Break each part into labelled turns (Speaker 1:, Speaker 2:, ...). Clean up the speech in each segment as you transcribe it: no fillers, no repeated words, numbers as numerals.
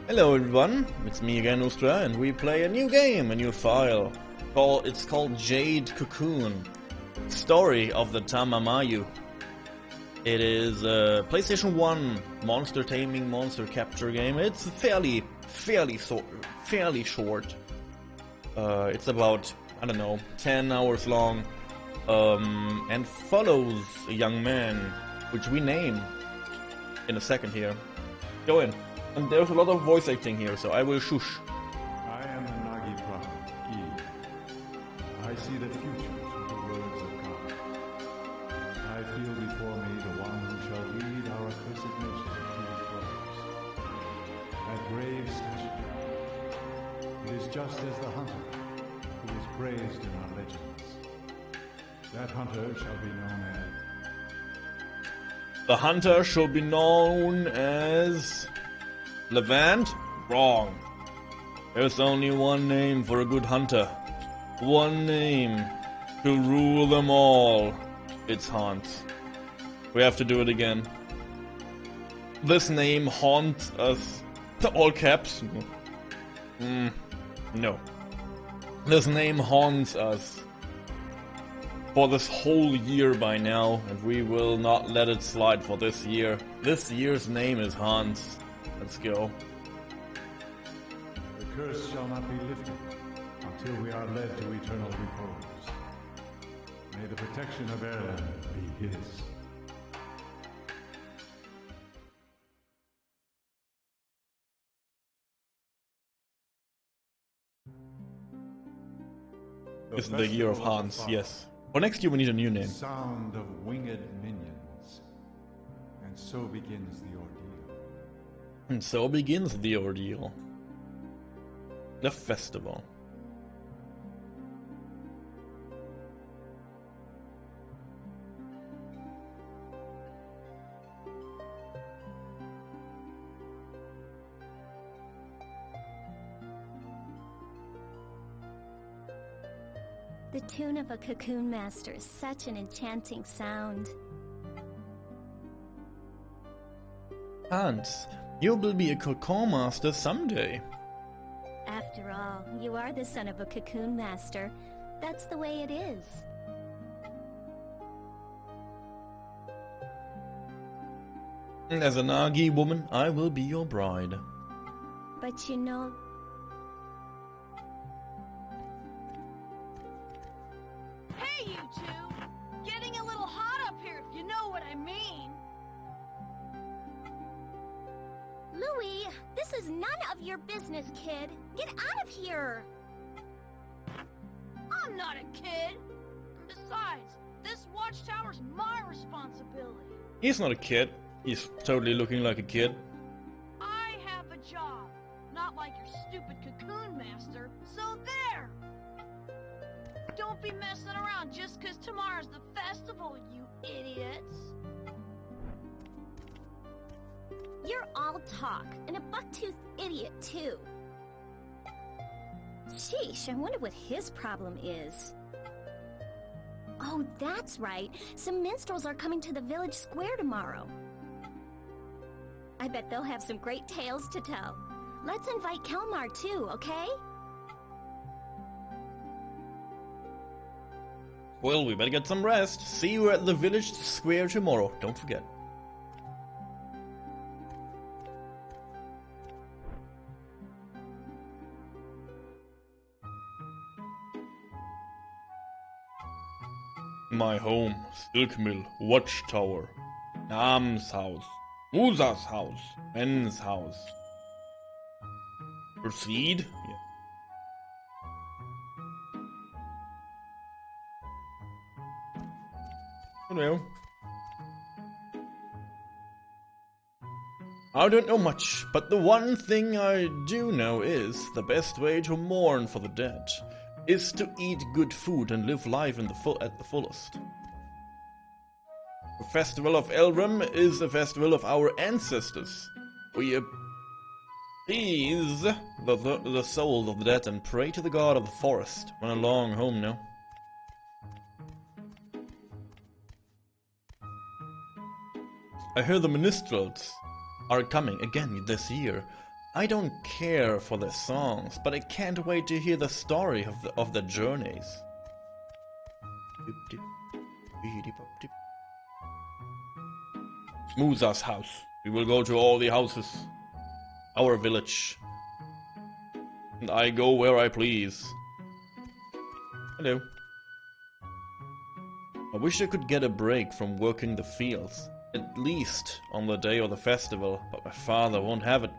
Speaker 1: Hello everyone, it's me again, Ustra, and we play a new game, a new file. It's called Jade Cocon, Story of the Tamamayu. It is a PlayStation 1 monster taming, monster capture game. It's fairly short. It's about, I don't know, 10 hours long, and follows a young man, which we name in a second here. Go in. And there's a lot of voice acting here, so I will shush.
Speaker 2: I am the Nagi prophet, Eve. I see the future through the words of God. I feel before me the one who shall lead our accursed nation through the flames. That brave statue. It is just as the hunter who is praised in our legends. That hunter shall be known as...
Speaker 1: The hunter shall be known as... Levant? Wrong. There's only one name for a good hunter. One name to rule them all. It's Hans. We have to do it again. This name haunts us. All caps? No. This name haunts us for this whole year by now, and we will not let it slide for this year. This year's name is Hans. Let's go.
Speaker 2: The curse shall not be lifted until we are led to eternal repose. May the protection of Erlen be his.
Speaker 1: This is the year of Hans, yes. For next year we need a new name.
Speaker 2: Sound of winged minions. And so begins the ordeal.
Speaker 1: And so begins the ordeal. The festival.
Speaker 3: The tune of a cocoon master is such an enchanting sound.
Speaker 1: Hans, you will be a cocoon master someday.
Speaker 3: After all, you are the son of a cocoon master. That's the way it is.
Speaker 1: As a Nagi woman, I will be your bride.
Speaker 3: But you know...
Speaker 4: Hey, you two! Getting a little hot up here, if you know what I mean.
Speaker 3: Louis, this is none of your business, kid. Get out of here!
Speaker 4: I'm not a kid. Besides, this watchtower's my responsibility.
Speaker 1: He's not a kid. He's totally looking like a kid.
Speaker 4: I have a job, not like your stupid cocoon master, so there! Don't be messing around just 'cause tomorrow's the festival, you idiots!
Speaker 3: You're all talk, and a buck-toothed idiot, too. Sheesh, I wonder what his problem is. Oh, that's right. Some minstrels are coming to the village square tomorrow. I bet they'll have some great tales to tell. Let's invite Kelmar, too, okay?
Speaker 1: Well, we better get some rest. See you at the village square tomorrow. Don't forget. My home, Silk Mill, Watchtower, Nam's house, Musa's house, Ben's house. Proceed? Yeah. Hello. I don't know much, but the one thing I do know is the best way to mourn for the dead is to eat good food and live life at the fullest. The festival of Elram is a festival of our ancestors. We appease the souls of the dead and pray to the god of the forest. Run along home now. I hear the minstrels are coming again this year. I don't care for the songs, but I can't wait to hear the story of the journeys. Musa's house. We will go to all the houses. Our village. And I go where I please. Hello. I wish I could get a break from working the fields. At least on the day of the festival, but my father won't have it.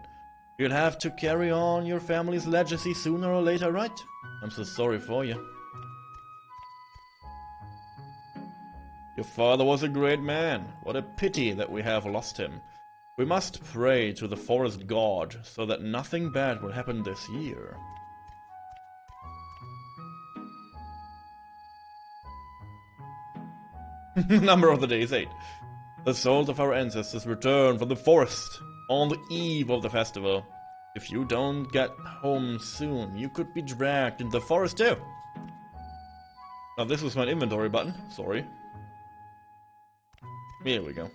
Speaker 1: You'll have to carry on your family's legacy sooner or later, right? I'm so sorry for you. Your father was a great man. What a pity that we have lost him. We must pray to the forest god so that nothing bad will happen this year. Number of the day is 8. The souls of our ancestors return from the forest on the eve of the festival. If you don't get home soon, you could be dragged into the forest too. Now this was my inventory button, sorry. Here we go.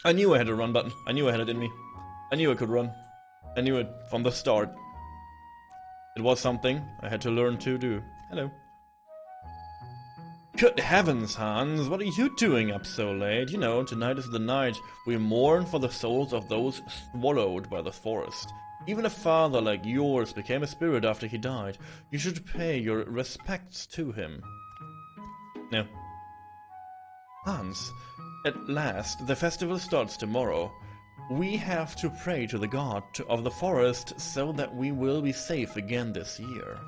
Speaker 1: I knew I had a run button. I knew I had it in me. I knew I could run. I knew it from the start. It was something I had to learn to do. Hello. Good heavens, Hans, what are you doing up so late? You know, tonight is the night we mourn for the souls of those swallowed by the forest. Even a father like yours became a spirit after he died. You should pay your respects to him. No. Hans, at last, the festival starts tomorrow. We have to pray to the god of the forest so that we will be safe again this year.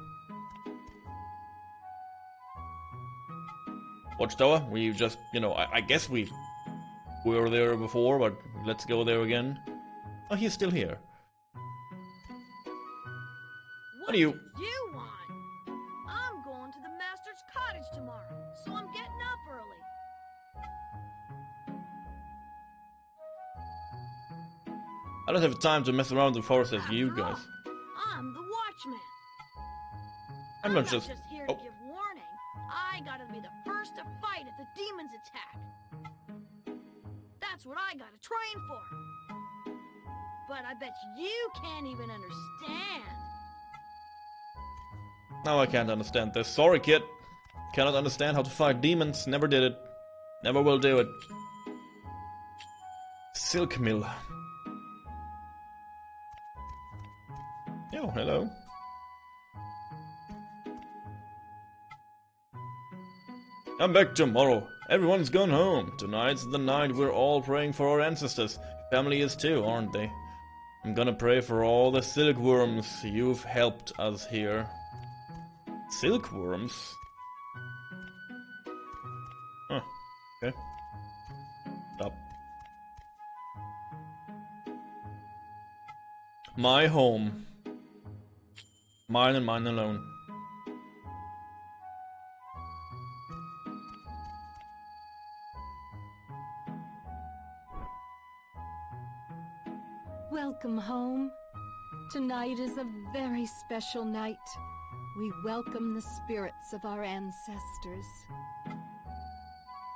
Speaker 1: Watchtower, we just, you know, I guess we were there before, but let's go there again. Oh, he's still here.
Speaker 4: What do you want? I'm going to the master's cottage tomorrow, so I'm getting up early.
Speaker 1: I don't have time to mess around the forest as you
Speaker 4: After all,
Speaker 1: guys.
Speaker 4: I'm the watchman.
Speaker 1: I'm not just
Speaker 4: here to give warning. I gotta be the first to fight if the demons attack. That's what I gotta train for. But I bet you can't even understand.
Speaker 1: Now I can't understand this. Sorry, kid. Cannot understand how to fight demons. Never did it. Never will do it. Silk mill. Oh, hello. I'm back tomorrow. Everyone's gone home. Tonight's the night we're all praying for our ancestors. Family is too, aren't they? I'm gonna pray for all the silkworms. You've helped us here. Silkworms? Huh. Okay. Stop. My home. Mine and mine alone.
Speaker 5: Welcome home. Tonight is a very special night. We welcome the spirits of our ancestors.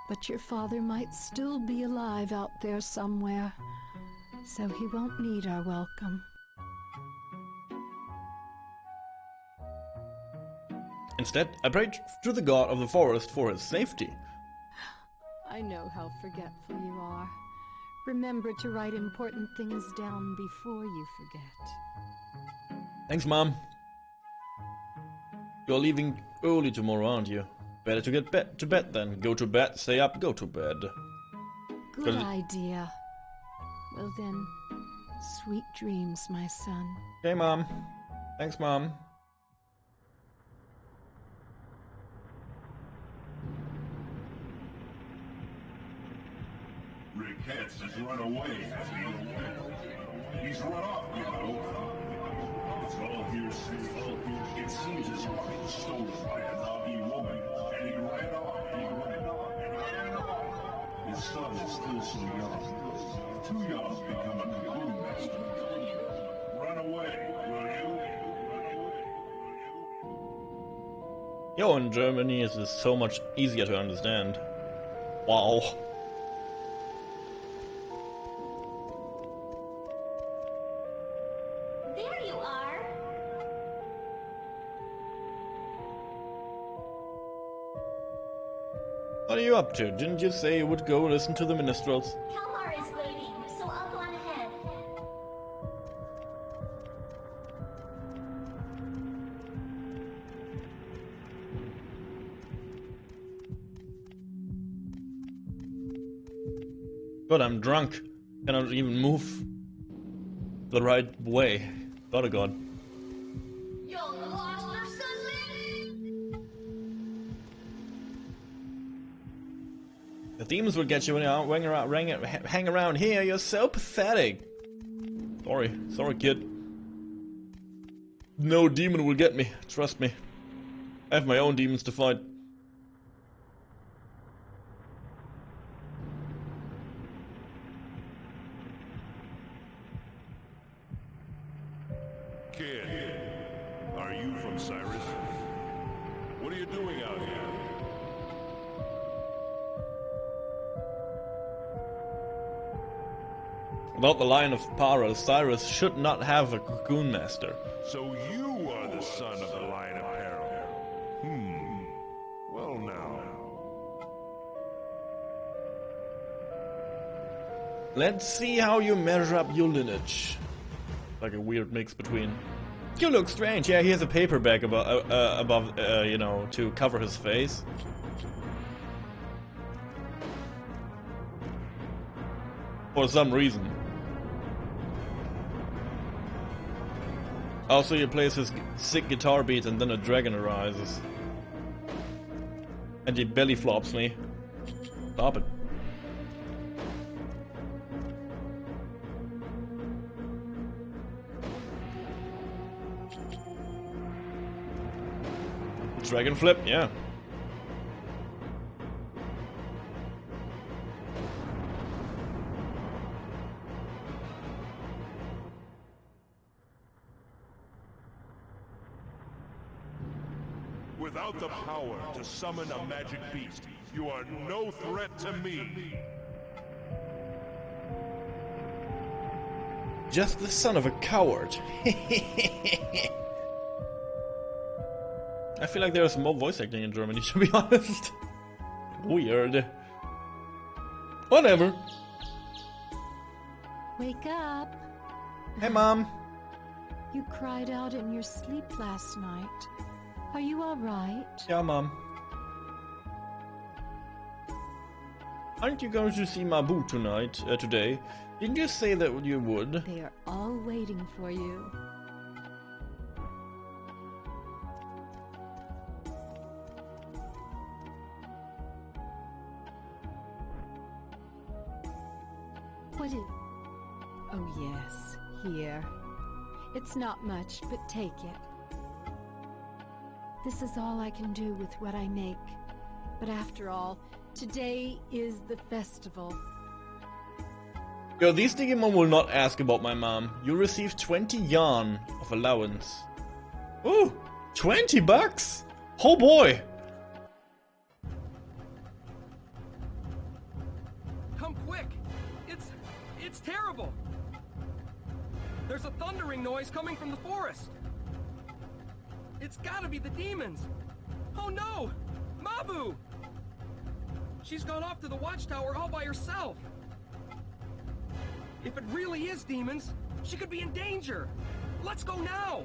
Speaker 5: But your father might still be alive out there somewhere, so he won't need our welcome.
Speaker 1: Instead, I prayed to the god of the forest for his safety.
Speaker 5: I know how forgetful you are. Remember to write important things down before you forget.
Speaker 1: Thanks, Mom. You're leaving early tomorrow, aren't you? Better to get to bed then. Go to bed, stay up, go to bed.
Speaker 5: Good idea. Well then, sweet dreams, my son.
Speaker 1: Okay, Mom. Thanks, Mom.
Speaker 6: Rick Hetz has run away, has he? He's run off, you know. It's all hearsay. It seems as if he was stolen by a Nagi woman, and he ran off. His son is still so young. Too young to become a Cocoon master. Run away, will you?
Speaker 1: Yo, in Germany this is so much easier to understand. Wow.
Speaker 3: are.
Speaker 1: What are you up to? Didn't you say you would go listen to the minstrels?
Speaker 3: Kalmar is waiting, so I'll go on ahead.
Speaker 1: God, I'm drunk. Cannot even move the right way. God, oh God.
Speaker 4: You lost her, son.
Speaker 1: The demons will get you when you hang around here. You're so pathetic. Sorry, kid. No demon will get me. Trust me. I have my own demons to fight.
Speaker 6: Kid, are you from Cyrus? What are you doing out here?
Speaker 1: Without the line of Para, Cyrus should not have a Cocoon Master.
Speaker 6: So you are the son of the Lion of Peril. Well now.
Speaker 1: Let's see how you measure up your lineage. Like a weird mix between. You look strange. Yeah, he has a paper bag above, you know, to cover his face. For some reason. Also, he plays his sick guitar beat and then a dragon arises. And he belly flops me. Stop it. Dragon flip, yeah.
Speaker 6: Without the power to summon a magic beast, you are no threat to me.
Speaker 1: Just the son of a coward. I feel like there's more voice acting in Germany, to be honest. Weird. Whatever.
Speaker 5: Wake up.
Speaker 1: Hey, Mom.
Speaker 5: You cried out in your sleep last night. Are you all right?
Speaker 1: Yeah, Mom. Aren't you going to see Mabu today? Didn't you say that you would?
Speaker 5: They are all waiting for you. What is... Oh yes, here. It's not much, but take it. This is all I can do with what I make. But after all, today is the festival.
Speaker 1: Yo, these Digimon will not ask about my mom. You receive 20 yarn of allowance. Ooh, 20 bucks? Oh boy!
Speaker 7: Come quick! It's terrible! There's a thundering noise coming from the forest! It's gotta be the demons! Oh no! Mabu! She's gone off to the watchtower all by herself! If it really is demons, she could be in danger! Let's go now!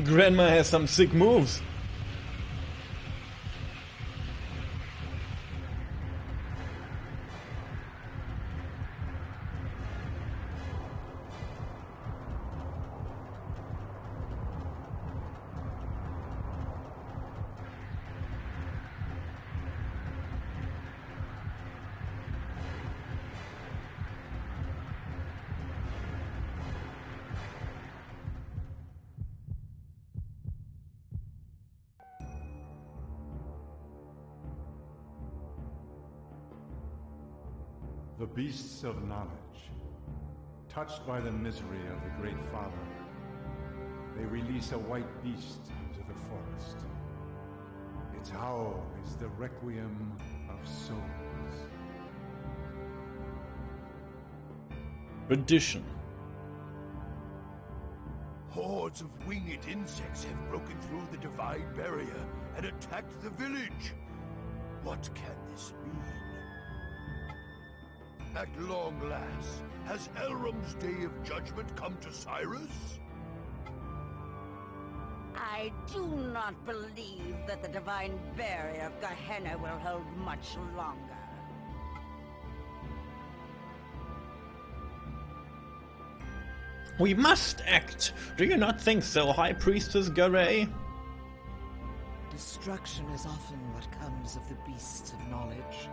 Speaker 1: Grandma has some sick moves.
Speaker 2: The beasts of knowledge, touched by the misery of the Great Father, they release a white beast into the forest. Its howl is the requiem of souls.
Speaker 1: Tradition.
Speaker 8: Hordes of winged insects have broken through the divine barrier and attacked the village. What can this mean? At long last, has Elrom's day of judgment come to Cyrus?
Speaker 9: I do not believe that the divine barrier of Gehenna will hold much longer.
Speaker 1: We must act! Do you not think so, High Priestess Garay?
Speaker 10: Destruction is often what comes of the beasts of knowledge.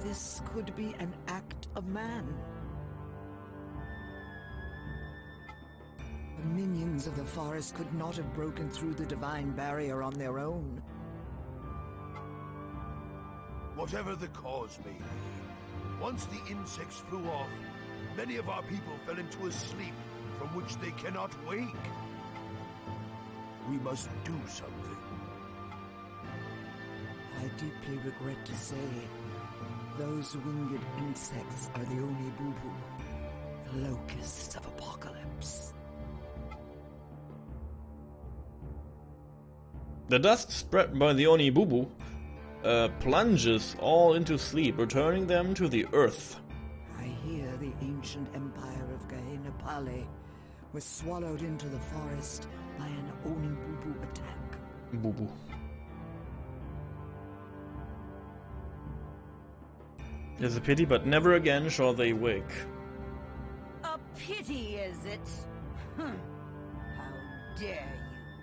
Speaker 10: This could be an act of man. The minions of the forest could not have broken through the divine barrier on their own.
Speaker 8: Whatever the cause may be, once the insects flew off, many of our people fell into a sleep from which they cannot wake. We must do something.
Speaker 10: I deeply regret to say, those winged insects are the Oni Bubu, the locusts of apocalypse.
Speaker 1: The dust spread by the Oni Bubu plunges all into sleep, returning them to the earth.
Speaker 10: I hear the ancient empire of Gehenna Pale was swallowed into the forest by an Oni Bubu attack.
Speaker 1: Bubu. It is a pity, but never again shall they wake.
Speaker 9: A pity, is it? How dare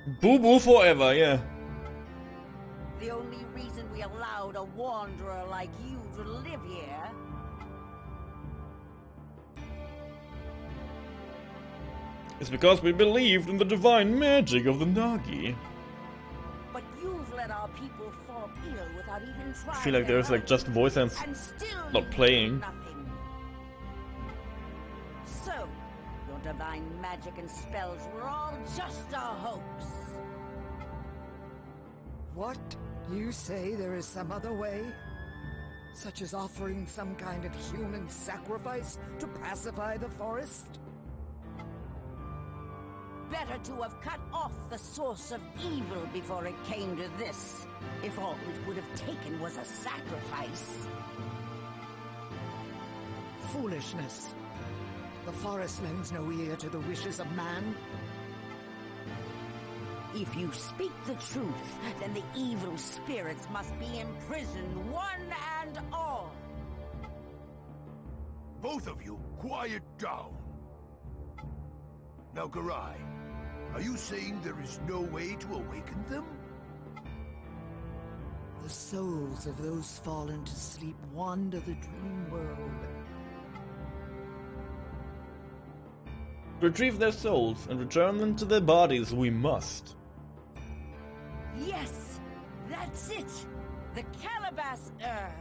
Speaker 9: you?
Speaker 1: Bubu forever, yeah.
Speaker 9: The only reason we allowed a wanderer like you to live here
Speaker 1: It's because we believed in the divine magic of the Nagi.
Speaker 9: but you've let our people fall ill without even trying.
Speaker 1: I feel like there's like just voice and
Speaker 9: still
Speaker 1: not playing.
Speaker 9: Nothing. So, your divine magic and spells were all just a hoax.
Speaker 10: What? You say there is some other way? Such as offering some kind of human sacrifice to pacify the forest?
Speaker 9: Better to have cut off the source of evil before it came to this, if all it would have taken was a sacrifice.
Speaker 10: Foolishness. The forest lends no ear to the wishes of man.
Speaker 9: If you speak the truth, then the evil spirits must be imprisoned, one and all.
Speaker 8: Both of you, quiet down. Now, Garai, are you saying there is no way to awaken them?
Speaker 10: The souls of those fallen to sleep wander the dream world.
Speaker 1: Retrieve their souls and return them to their bodies we must.
Speaker 9: Yes, that's it. The Calabash herb.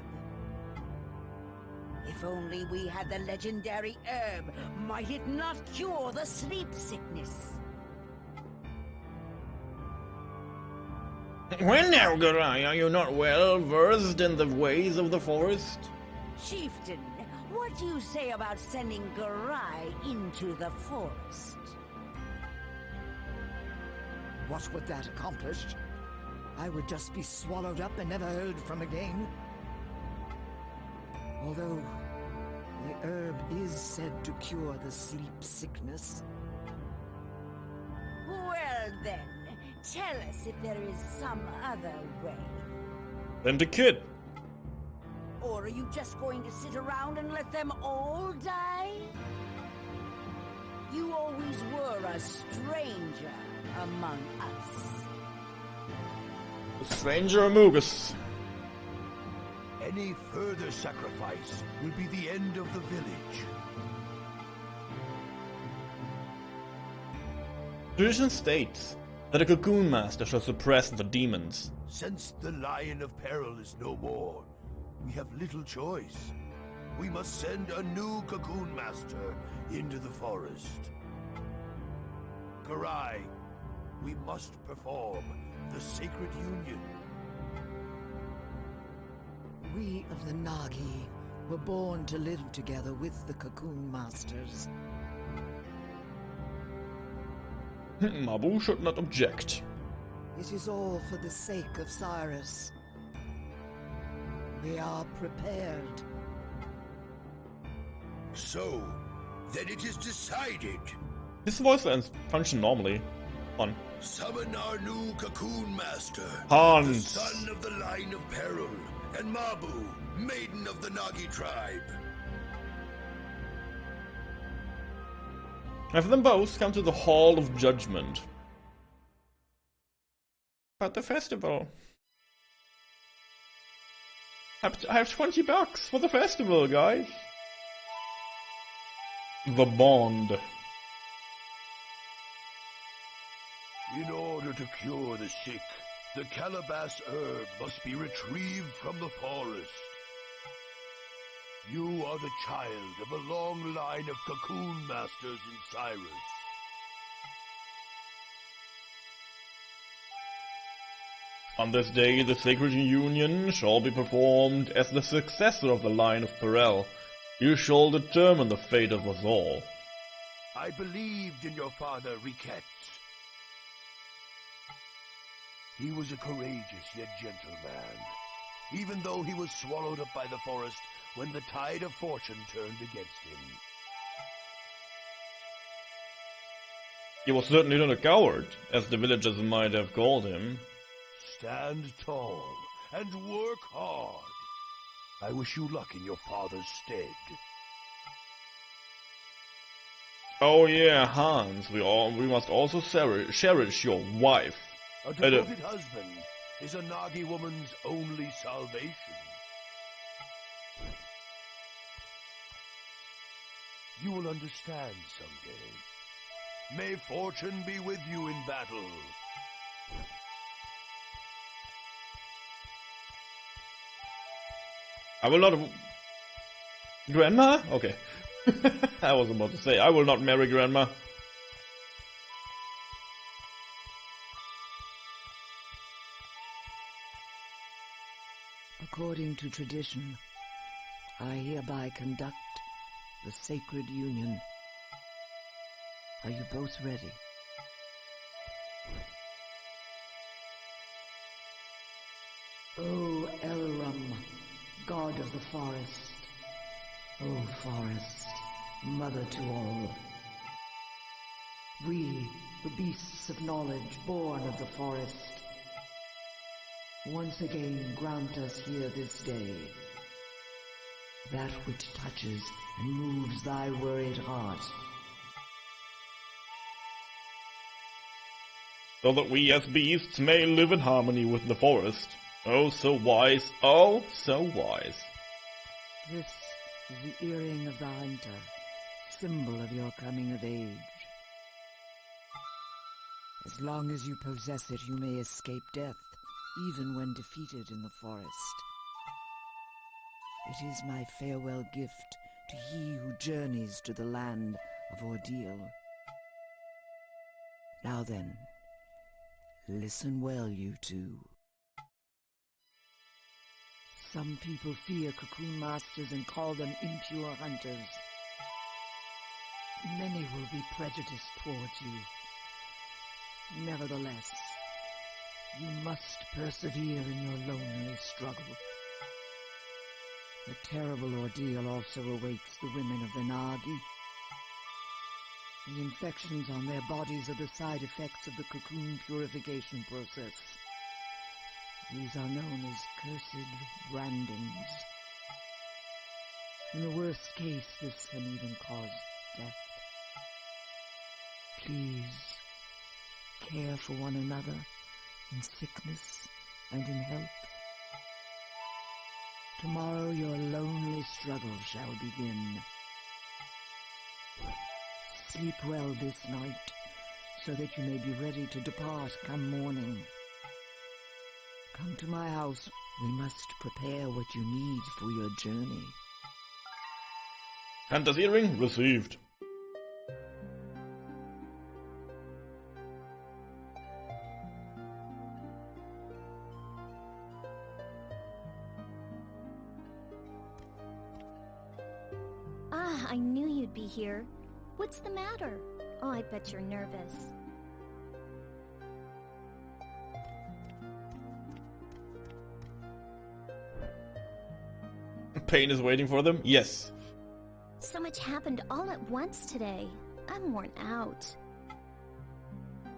Speaker 9: If only we had the legendary herb, might it not cure the sleep sickness?
Speaker 1: When now, Garai, are you not well versed in the ways of the forest?
Speaker 9: Chieftain, what do you say about sending Garai into the forest?
Speaker 10: What would that accomplish? I would just be swallowed up and never heard from again. Although, the herb is said to cure the sleep sickness.
Speaker 9: Well then, tell us if there is some other way.
Speaker 1: Then the kid.
Speaker 9: Or are you just going to sit around and let them all die? You always were a stranger among us.
Speaker 1: The stranger Amogus.
Speaker 8: Any further sacrifice will be the end of the village.
Speaker 1: Tradition states that a Cocoon Master shall suppress the demons.
Speaker 8: Since the Lion of Peril is no more, We have little choice. We must send a new Cocoon Master into the forest. Karai, we must perform the Sacred Union.
Speaker 10: We of the Nagi were born to live together with the Cocoon Masters.
Speaker 1: Mabu should not object.
Speaker 10: It is all for the sake of Cyrus. We are prepared.
Speaker 8: So, then it is decided.
Speaker 1: His voice lines function normally. Fun.
Speaker 8: Summon our new Cocoon Master,
Speaker 1: Hans.
Speaker 8: the son of the line of peril, and Mabu, maiden of the Nagi tribe.
Speaker 1: Have them both come to the Hall of Judgment. But the festival. I have $20 for the festival, guys. The bond.
Speaker 8: In order to cure the sick, the calabash herb must be retrieved from the forest. You are the child of a long line of Cocoon Masters in Cyrus.
Speaker 1: On this day, the Sacred Union shall be performed as the successor of the line of Perel. You shall determine the fate of us all.
Speaker 8: I believed in your father, Riquet. He was a courageous yet gentle man, even though he was swallowed up by the forest when the tide of fortune turned against him.
Speaker 1: He was certainly not a coward, as the villagers might have called him.
Speaker 8: Stand tall and work hard. I wish you luck in your father's stead.
Speaker 1: Oh yeah, Hans, we must also cherish your wife.
Speaker 8: A devoted husband is a Nagi woman's only salvation. You will understand someday. May fortune be with you in battle.
Speaker 1: I will not... Grandma? Okay. I was about to say, I will not marry Grandma.
Speaker 10: According to tradition, I hereby conduct the Sacred Union. Are you both ready? O Elram, God of the forest, O forest, mother to all. We, the beasts of knowledge, born of the forest, once again grant us here this day that which touches and moves thy worried heart.
Speaker 1: So that we as beasts may live in harmony with the forest. Oh, so wise, oh, so wise.
Speaker 10: This is the earring of the hunter, symbol of your coming of age. As long as you possess it, you may escape death, even when defeated in the forest. It is my farewell gift to he who journeys to the land of ordeal. Now then, listen well, you two. Some people fear Cocoon Masters and call them impure hunters. Many will be prejudiced towards you. Nevertheless, you must persevere in your lonely struggle. A terrible ordeal also awaits the women of the Nagi. The infections on their bodies are the side effects of the cocoon purification process. These are known as cursed brandings. In the worst case, this can even cause death. Please, care for one another in sickness and in health. Tomorrow your lonely struggle shall begin. Sleep well this night, so that you may be ready to depart come morning. Come to my house. We must prepare what you need for your journey.
Speaker 1: Hunter's earring received.
Speaker 3: Ah, I knew you'd be here. What's the matter? Oh, I bet you're nervous.
Speaker 1: Pain is waiting for them? Yes.
Speaker 3: So much happened all at once today. I'm worn out.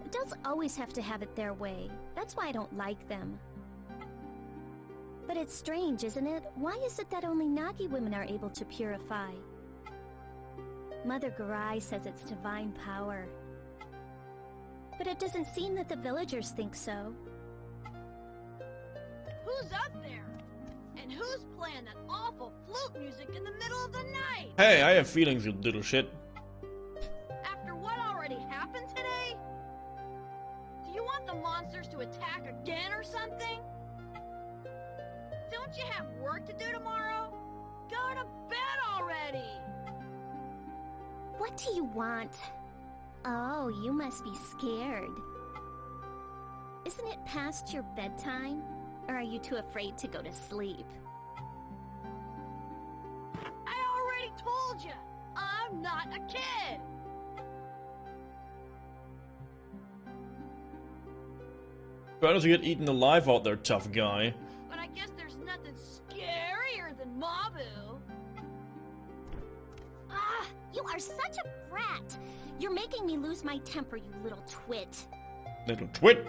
Speaker 3: Adults always have to have it their way. That's why I don't like them. But it's strange, isn't it? Why is it that only Nagi women are able to purify? Mother Garai says it's divine power. But it doesn't seem that the villagers think so.
Speaker 4: Who's up there? And who's playing that awful flute music in the middle of the night?
Speaker 1: Hey, I have feelings, you little shit.
Speaker 4: After what already happened today? Do you want the monsters to attack again or something? Don't you have work to do tomorrow? Go to bed already!
Speaker 3: What do you want? Oh, you must be scared. Isn't it past your bedtime? Or are you too afraid to go to sleep?
Speaker 4: I already told you, I'm not a kid!
Speaker 1: Why don't you get eaten alive out there, tough guy?
Speaker 4: But I guess there's nothing scarier than Mabu.
Speaker 3: Ah, you are such a brat! You're making me lose my temper, you little twit.
Speaker 1: Little twit?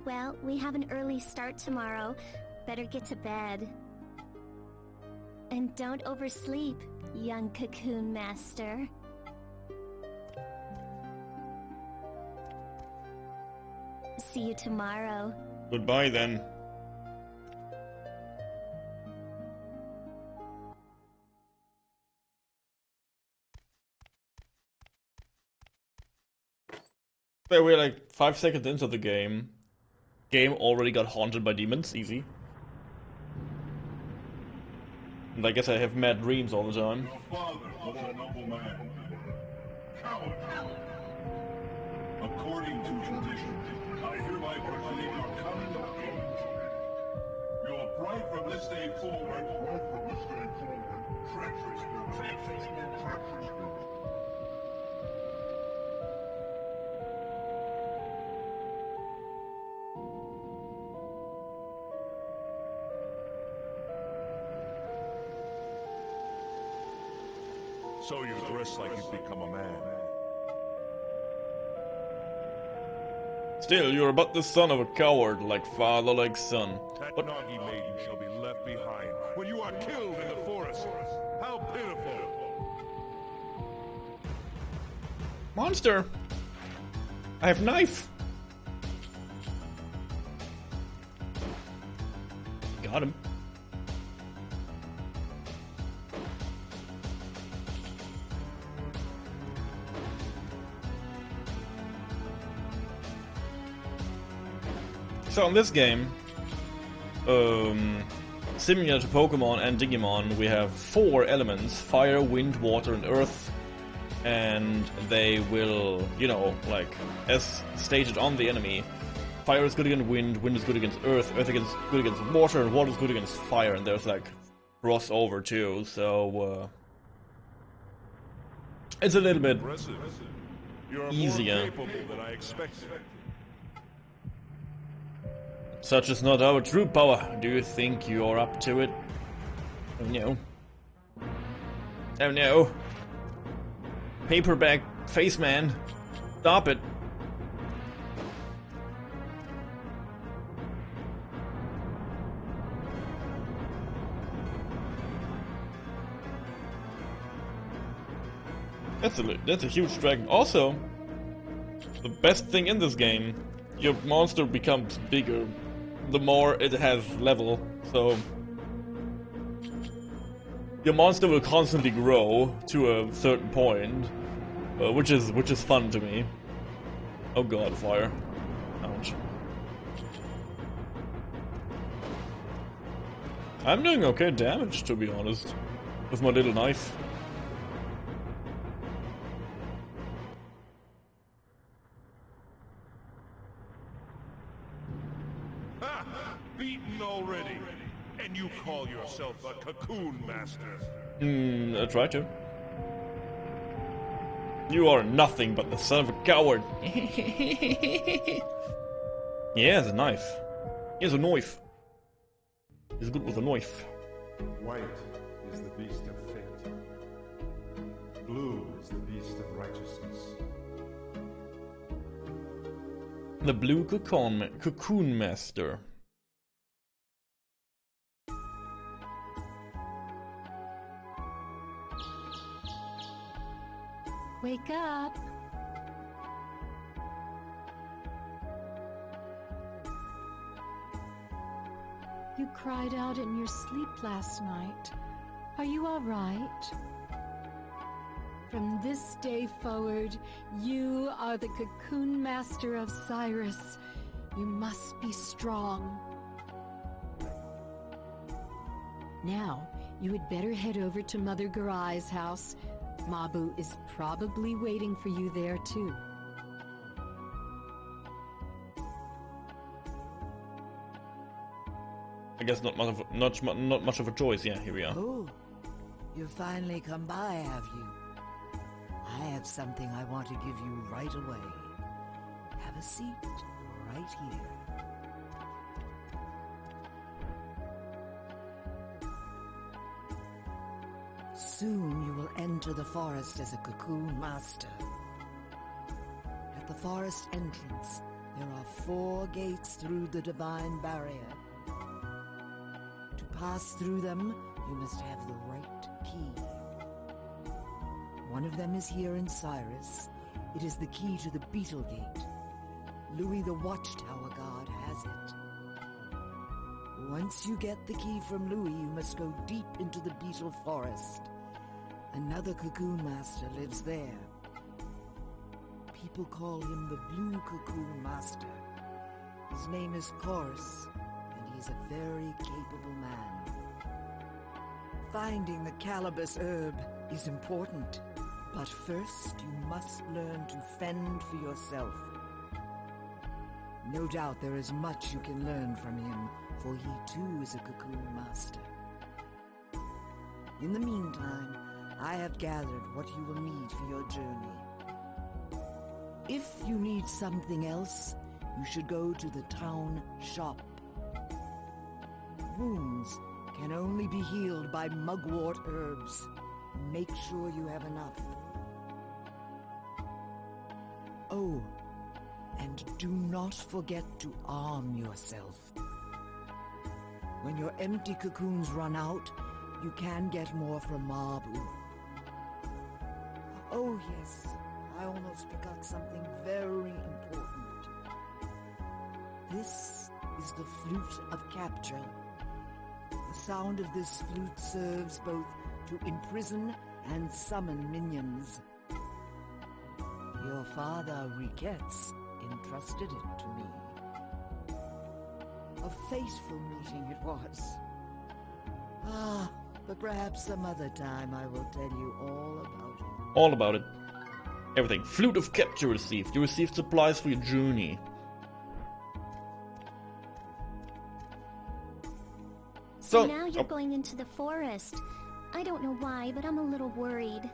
Speaker 3: Well, we have an early start tomorrow. Better get to bed. And don't oversleep, young Cocoon Master. See you tomorrow.
Speaker 1: Goodbye then. So we're like 5 seconds into the game. Game already got haunted by demons, easy. And I guess I have mad dreams all the time.
Speaker 6: Your father was a noble man. Coward. According to tradition, I hereby proclaim your coming of age. Your pride from this day forward. Treacherous.
Speaker 8: So you dress like you've become a man.
Speaker 1: Still, you're but the son of a coward, like father, like son.
Speaker 8: That
Speaker 1: But
Speaker 8: Nagi maiden shall be left behind when you are killed in the forest. How pitiful!
Speaker 1: monster! I have knife! Got him. So in this game, similar to Pokemon and Digimon, we have 4 elements: fire, wind, water, and earth. And they will, you know, like, as stated on the enemy, fire is good against wind, wind is good against earth, earth is good against water, and water is good against fire. And there's like crossover too, so it's a little bit
Speaker 8: You're
Speaker 1: easier.
Speaker 8: more capable than I expected.
Speaker 1: Such is not our true power. Do you think you're up to it? Oh no. Oh no. Paperback face man. Stop it. That's a huge dragon. Also, the best thing in this game, your monster becomes bigger the more it has level, so your monster will constantly grow to a certain point, which is fun to me. Oh god, fire. Ouch. I'm doing okay damage, to be honest, with my little knife.
Speaker 6: Ha! Beaten already, and you call yourself a Cocoon Master?
Speaker 1: I try to. You are nothing but the son of a coward. Yeah, it's a knife. He has a knife. He's good with a knife.
Speaker 2: White is the beast of fate. Blue is the beast of righteousness.
Speaker 1: The blue cocoon master.
Speaker 5: Wake up! You cried out in your sleep last night. Are you all right? From this day forward, you are the Cocoon Master of Cyrus. You must be strong. Now, you had better head over to Mother Garai's house. Mabu is probably waiting for you there, too.
Speaker 1: I guess not much of a choice. Yeah, here we are.
Speaker 10: Oh, you've finally come by, have you? I have something I want to give you right away. Have a seat right here. Soon you will enter the forest as a Cocoon Master. At the forest entrance, there are 4 gates through the Divine Barrier. To pass through them, you must have the right key. One of them is here in Cyrus. It is the key to the Beetle Gate. Louis the Watchtower Guard has it. Once you get the key from Louis, you must go deep into the Beetle Forest. Another Cocoon Master lives there. People call him the Blue Cocoon Master. His name is Chorus, and he's a very capable man. Finding the Calibus herb is important, but first you must learn to fend for yourself. No doubt there is much you can learn from him, for he too is a Cocoon Master. In the meantime, I have gathered what you will need for your journey. If you need something else, you should go to the town shop. Wounds can only be healed by mugwort herbs. Make sure you have enough. Oh, and do not forget to arm yourself. When your empty cocoons run out, you can get more from Mabu. Oh yes, I almost forgot something very important. This is the Flute of Capture. The sound of this flute serves both to imprison and summon minions. Your father, Riquette's, entrusted it to me. A fateful meeting it was. Ah, but perhaps some other time I will tell you all about it.
Speaker 1: All about it. Everything. Flute of Capture received. You received supplies for your journey.
Speaker 3: So now you're going into the forest. I don't know why, but I'm a little worried.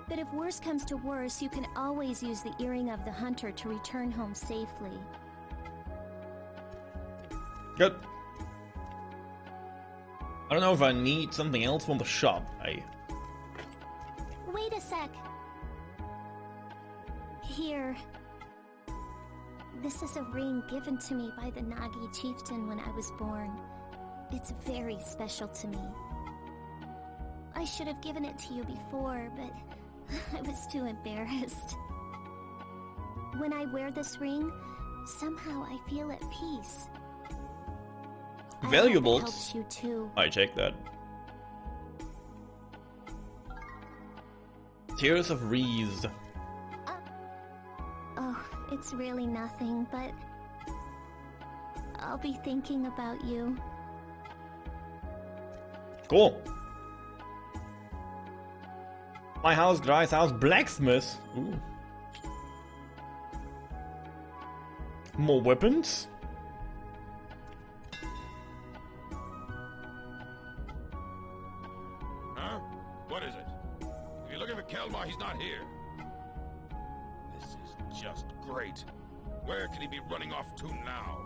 Speaker 3: But if worse comes to worse, you can always use the earring of the hunter to return home safely.
Speaker 1: Good. I don't know if I need something else from the shop.
Speaker 3: Wait a sec. Here. This is a ring given to me by the Nagi chieftain when I was born. It's very special to me. I should have given it to you before, but I was too embarrassed. When I wear this ring, somehow I feel at peace.
Speaker 1: Valuables.
Speaker 3: I hope it helps you too.
Speaker 1: I check that. Tears of Reese.
Speaker 3: Oh, it's really nothing, but I'll be thinking about you.
Speaker 1: Cool. My house, guy's house, blacksmith. Ooh. More weapons.
Speaker 11: Huh? What is it? If you're looking for Kelmar, he's not here. This is just great. Where could he be running off to now?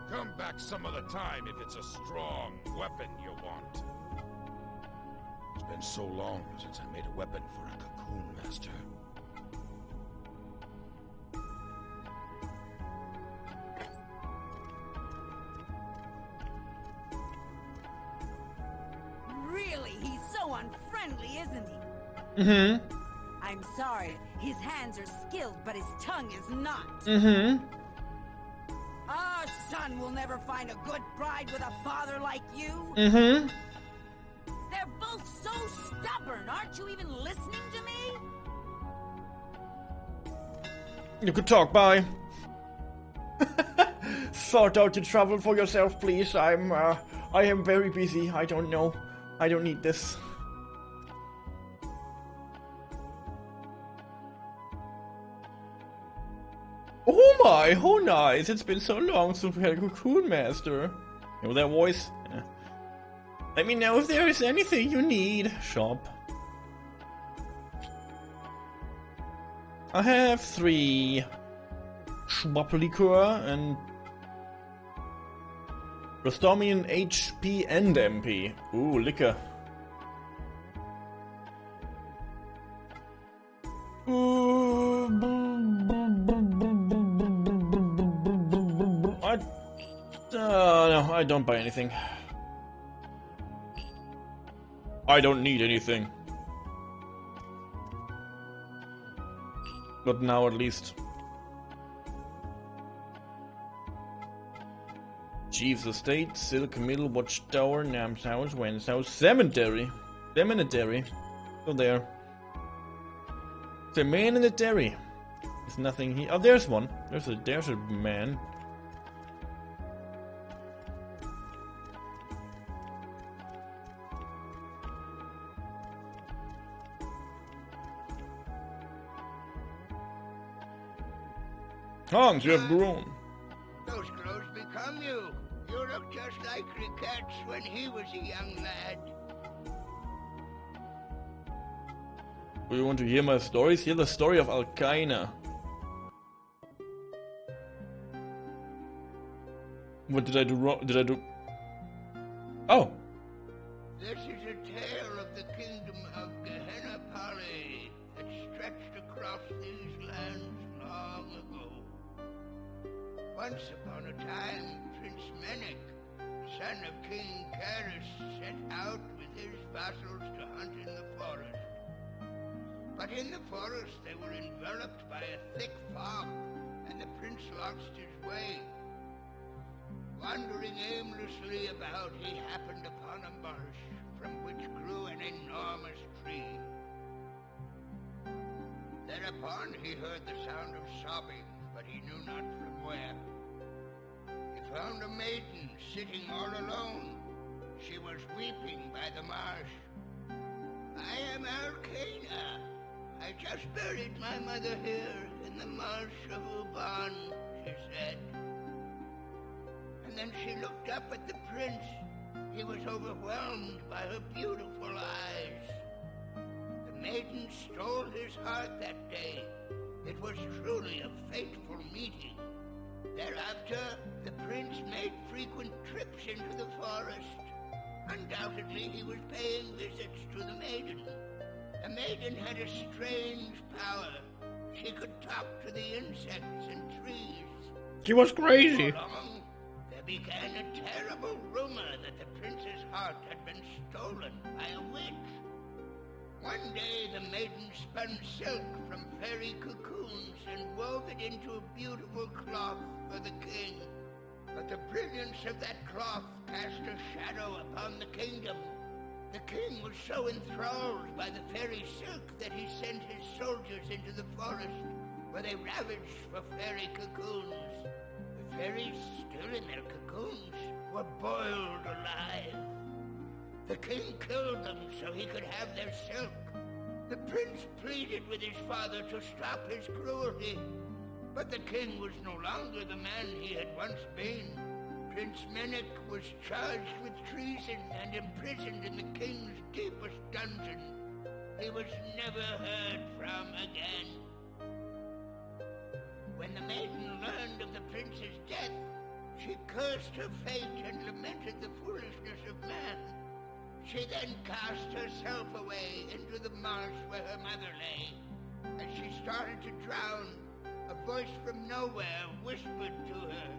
Speaker 11: Come back some other time if it's a strong weapon you want. It's been so long since I made a weapon for a Cocoon Master.
Speaker 9: Really, he's so unfriendly, isn't he?
Speaker 1: Mm-hmm.
Speaker 9: I'm sorry, his hands are skilled, but his tongue is not.
Speaker 1: Mm-hmm.
Speaker 9: Our son will never find a good bride with a father like you.
Speaker 1: Mm-hmm.
Speaker 9: They're both so stubborn. Aren't you even listening to me?
Speaker 1: You could talk, bye. Sort out your trouble for yourself, please. I am very busy. I don't know. I don't need this. Oh my, how nice. It's been so long since we had a Cocoon Master. You know that voice? Yeah. Let me know if there is anything you need. Shop. I have 3 Schwab liquor and restore me in HP and MP. Ooh, liquor. No, I don't buy anything. I don't need anything. Not now, at least. Chief's Estate, Silk Middle, Watchtower, Nam's House, Wen's House, Cemetery. Cemetery. Go there. The man in the dairy. There's nothing here. Oh, there's one. There's a man. Hans, you have grown.
Speaker 12: Those clothes become you. You look just like Riquette's when he was a young lad.
Speaker 1: Do you want to hear my stories? Hear the story of Alkaina. What did I do wrong? Did I do... Oh!
Speaker 12: This is a tale of the kingdom of Gehenna Pari that stretched across these lands long ago. Once upon a time, Prince Menek, son of King Karis, set out with his vassals to hunt in the forest. But in the forest they were enveloped by a thick fog, and the prince lost his way. Wandering aimlessly about, he happened upon a marsh from which grew an enormous tree. Thereupon he heard the sound of sobbing, but he knew not from where. He found a maiden sitting all alone. She was weeping by the marsh. "I am Alkaina. I just buried my mother here in the marsh of Uban," she said. And then she looked up at the prince. He was overwhelmed by her beautiful eyes. The maiden stole his heart that day. It was truly a fateful meeting. Thereafter, the prince made frequent trips into the forest. Undoubtedly, he was paying visits to the maiden. The maiden had a strange power. She could talk to the insects and trees.
Speaker 1: She was crazy.
Speaker 12: Before long, there began a terrible rumor that the prince's heart had been stolen by a witch. One day, the maiden spun silk from fairy cocoons and wove it into a beautiful cloth for the king. But the brilliance of that cloth cast a shadow upon the kingdom. The king was so enthralled by the fairy silk that he sent his soldiers into the forest, where they ravaged for fairy cocoons. The fairies, still in their cocoons, were boiled alive. The king killed them so he could have their silk. The prince pleaded with his father to stop his cruelty, but the king was no longer the man he had once been. Prince Menek was charged with treason and imprisoned in the king's deepest dungeon. He was never heard from again. When the maiden learned of the prince's death, she cursed her fate and lamented the foolishness of man. She then cast herself away into the marsh where her mother lay. As she started to drown, a voice from nowhere whispered to her,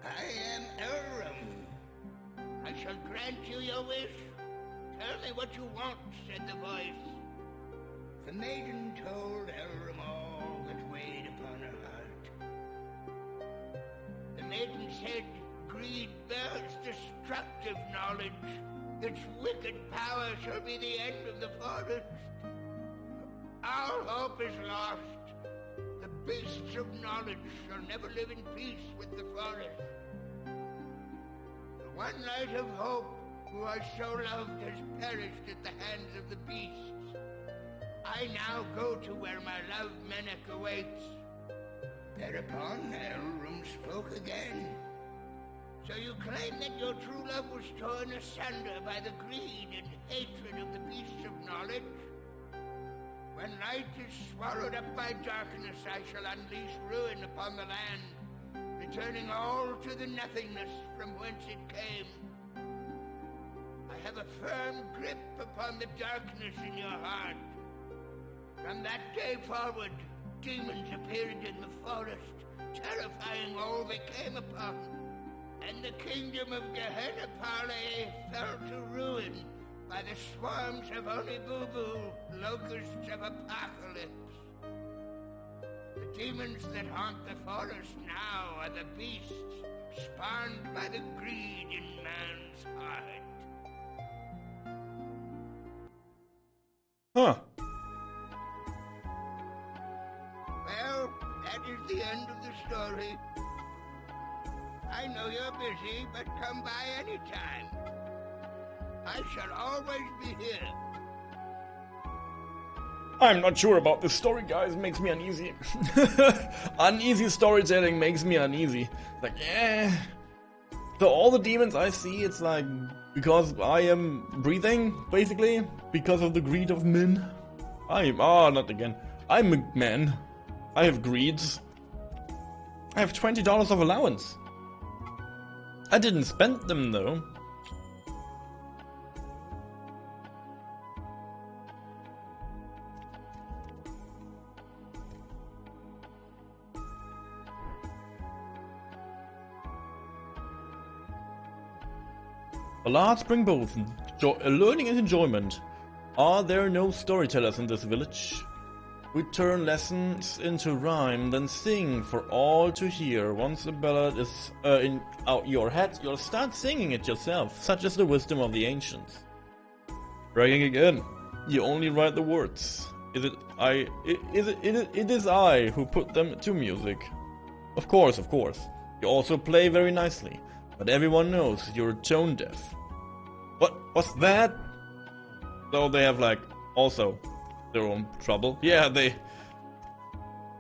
Speaker 12: "I am Elrum. I shall grant you your wish. Tell me what you want," said the voice. The maiden told Elrum all that weighed upon her heart. The maiden said, "Greed bears destructive knowledge. Its wicked power shall be the end of the forest. All hope is lost. The beasts of knowledge shall never live in peace with the forest. The one light of hope, who I so loved, has perished at the hands of the beasts. I now go to where my love Menek awaits." Thereupon Elrum spoke again. "So you claim that your true love was torn asunder by the greed and hatred of the beasts of knowledge? When light is swallowed up by darkness, I shall unleash ruin upon the land, returning all to the nothingness from whence it came. I have a firm grip upon the darkness in your heart. From that day forward, demons appeared in the forest, terrifying all they came upon. And the kingdom of Gehenna Parley fell to ruin by the swarms of Onibubu, locusts of apocalypse. The demons that haunt the forest now are the beasts spawned by the greed in man's heart."
Speaker 1: Huh.
Speaker 12: Well, that is the end of the story. I know you're busy, but come by any time. I shall always be here.
Speaker 1: I'm not sure about this story, guys. It makes me uneasy. Uneasy storytelling makes me uneasy. Like, So all the demons I see, it's like, because I am breathing, basically. Because of the greed of men. Not again. I'm a man. I have greeds. I have $20 of allowance. I didn't spend them though. Ballads bring both learning and enjoyment. Are there no storytellers in this village? We turn lessons into rhyme, then sing for all to hear. Once a ballad is out your head, you'll start singing it yourself. Such is the wisdom of the ancients. Bragging again. You only write the words. It is I who put them to music. Of course. You also play very nicely, but everyone knows you're tone deaf. What's that? So they have like also their own trouble. Yeah,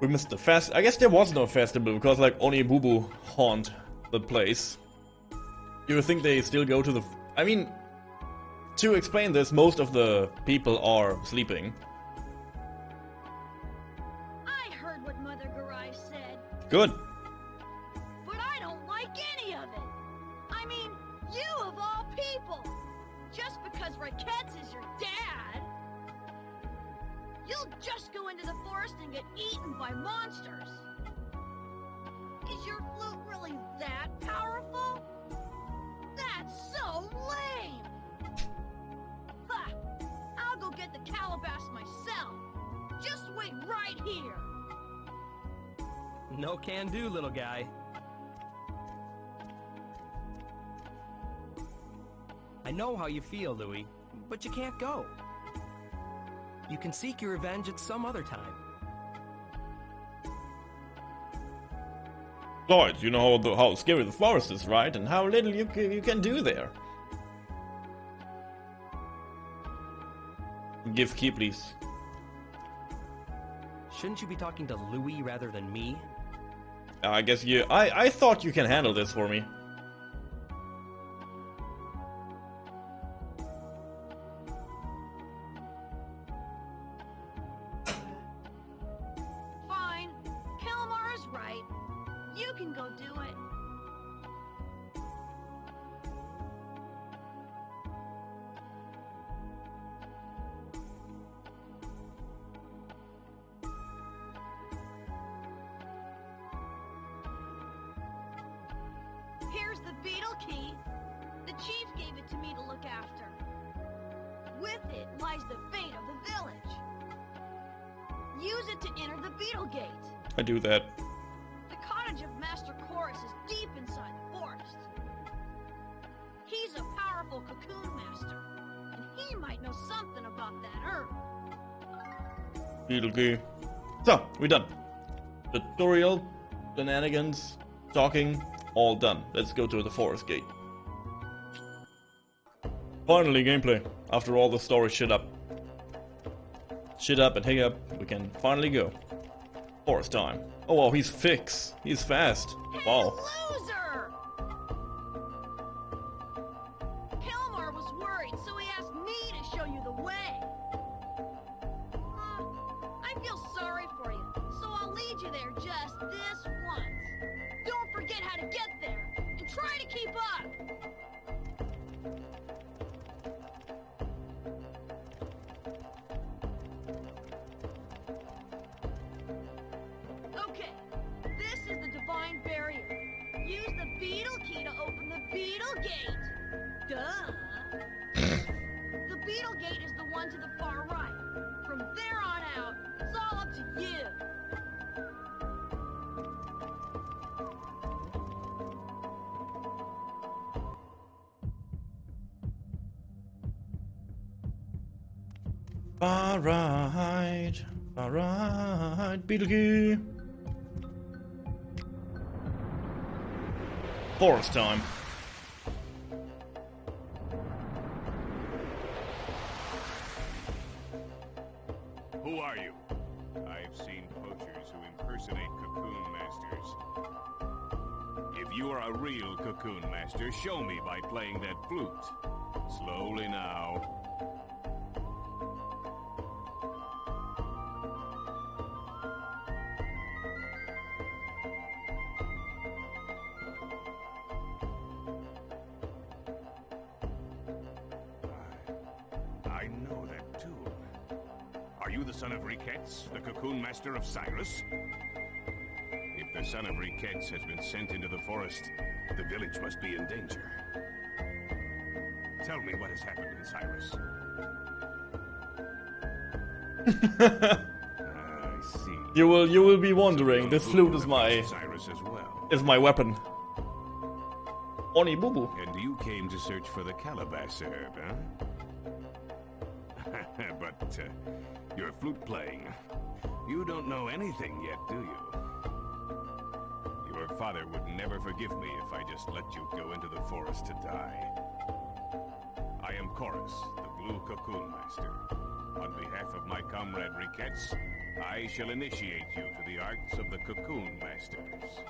Speaker 1: we missed the fest. I guess there was no festival because like only Boo haunt the place. You think they still go to the? I mean, to explain this, most of the people are sleeping.
Speaker 4: I heard what Mother Garai said.
Speaker 1: Good.
Speaker 4: But I don't like any of it. I mean, you of all people. Just because Raketz is your dad. You'll just go into the forest and get eaten by monsters. Is your flute really that powerful? That's so lame! Ha! I'll go get the calabash myself. Just wait right here.
Speaker 7: No can do, little guy. I know how you feel, Louis, but you can't go. You can seek your revenge at some other time.
Speaker 1: Lloyd, you know how scary the forest is, right? And how little you can do there. Give key, please.
Speaker 7: Shouldn't you be talking to Louis rather than me?
Speaker 1: I guess you... I thought you can handle this for me.
Speaker 4: Fine. Kilmar is right. You can go do it. Here's the beetle key. The chief gave it to me to look after. With it lies the fate of the village. Use it to enter the beetle gate.
Speaker 1: I do that.
Speaker 4: The cottage of Master Chorus is deep inside the forest. He's a powerful cocoon master, and he might know something about that herb.
Speaker 1: Beetle key. So, we're done. Tutorial, shenanigans, talking, all done. Let's go to the forest gate. Finally, gameplay. After all the story shit up and hang-up, we can finally go. Forest time. Oh wow, he's fix. He's fast. Wow.
Speaker 4: Loser! Kilmar was worried, so he asked me to show you the way. I feel sorry for you, so I'll lead you there just this once. Don't forget how to get there, and try to keep up. Okay, this is the divine barrier. Use the beetle key to open the beetle gate. Duh. The beetle gate is the one to the far right. From there on out, it's all up to you.
Speaker 1: Alright, beetle key. Forest time.
Speaker 11: Who are you? I've seen poachers who impersonate Cocoon Masters. If you are a real Cocoon Master, show me by playing that flute. Slowly now. I know that tune. Are you the son of Riquettes, the Cocoon Master of Cyrus? If the son of Riquettes has been sent into the forest, the village must be in danger. Tell me what has happened in Cyrus. I see.
Speaker 1: You will be wondering. This flute is
Speaker 11: Cyrus as well.
Speaker 1: my weapon. Oni boo boo.
Speaker 11: And you came to search for the calabash herb, huh? But you're flute playing. You don't know anything yet, do you? Your father would never forgive me if I just let you go into the forest to die. I am Chorus, the Blue Cocoon Master. On behalf of my comrade Riquettes, I shall initiate you to the arts of the Cocoon Masters.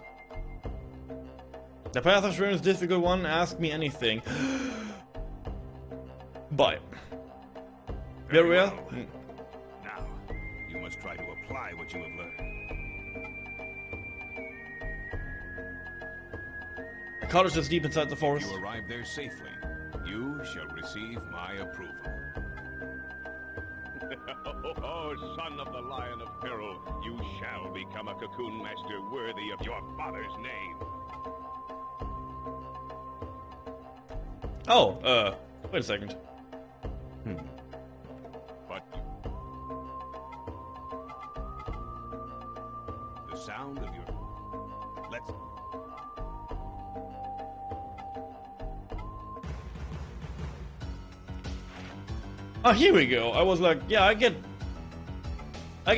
Speaker 1: The path of Shroom is a difficult one. Ask me anything. Bye. Very well.
Speaker 11: Now, you must try to apply what you have learned.
Speaker 1: The cottage is deep inside the forest.
Speaker 11: If you arrive there safely, you shall receive my approval. Oh, son of the Lion of Peril, you shall become a Cocoon Master worthy of your father's name.
Speaker 1: Oh, wait a second.
Speaker 11: But the sound of your... Let's...
Speaker 1: Oh, here we go. I was like, yeah, I get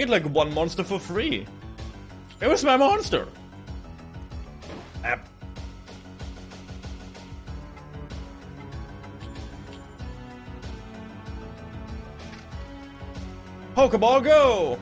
Speaker 1: like one monster for free. It was my monster. App. Pokeball, go!